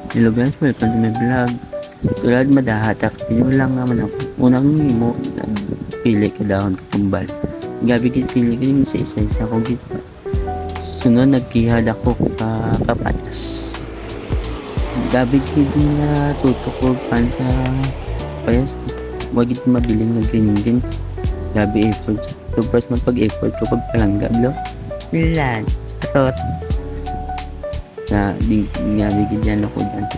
Hello guys, welcome to my vlog. Tulad madahatak, tinulang naman ako. Unang mo, pili ka dahon katumbal. Gabi pili ka din sa isa-isa ko dito. Sunod, nagkihad ako kapatas. Gabi din na tutok ko pan sa payas. Wag ito mabiling na green. Gabi effort. Supras man pag-effort ko pag palanggab, lo. Nilan, charot. Na gabi din ako dyan.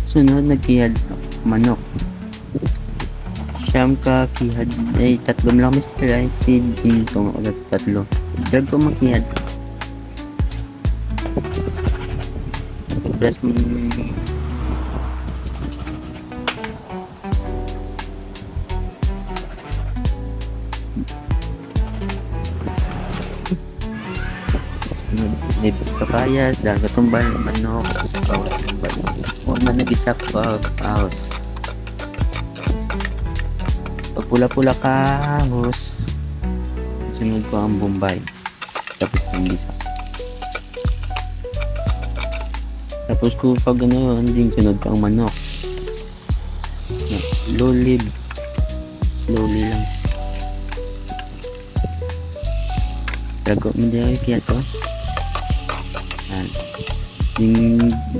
Sunod, nagkihad manok. Siyam ka kihad ay tatlo lang mas kaya tinitong ako tatlo. Drag ko makihad. Press mo sunod, may papaya, dagatumbal, manok, bawas tumbal. Huwag man nag-isa ko ahos. Pag pula-pula kahos, sunod ko ang bombay. Tapos ang gisa. Tapos ko pag ano yun, sunod ko ang manok. Slowly lang. Rago mo din kaya to.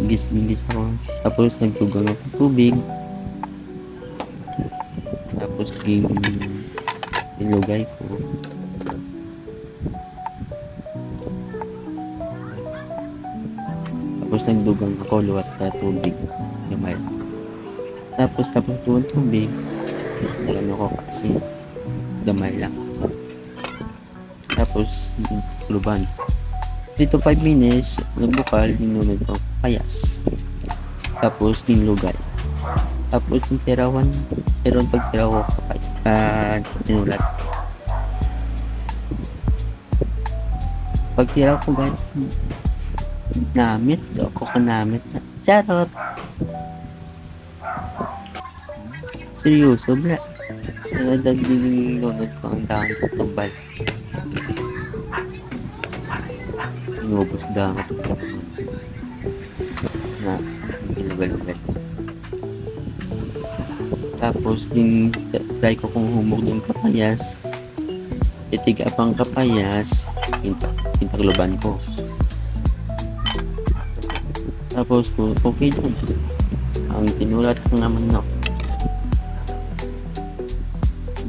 Gis ako. Tapos nagtugang ako tubig. Tapos ilugay ko. Tapos nagdugang ako luwat ka tubig. Gamay. Tapos tuwang tubig. Nalan ako kasi gamay lang. Tapos luban. Dito 5 minutes, nagbukal, dinunod ko payas. Tapos dinlugay. Tapos yung tirawan, pero pag tiraw ko tinulat. Pag tiraw ko guys, namit ako kanamit na. Charot! Seryoso, bla. Nagdagdilunod ko ang dahon ko tumbal. Inubos dapat na pinugal-ugal. Tapos try ko kung humog yung kapayas, itiga pang kapayas, pintagluban ko. Tapos okay dun ang tinulat ko naman no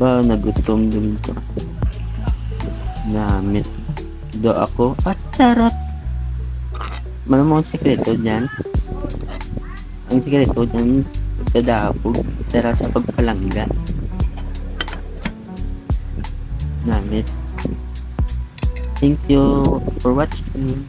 ba nagutom dun to namit do ako at charot. Ano mo ang sekreto dyan? Ang sekreto dyan, kadapog tara sa pagpalangga namit. Thank you for watching.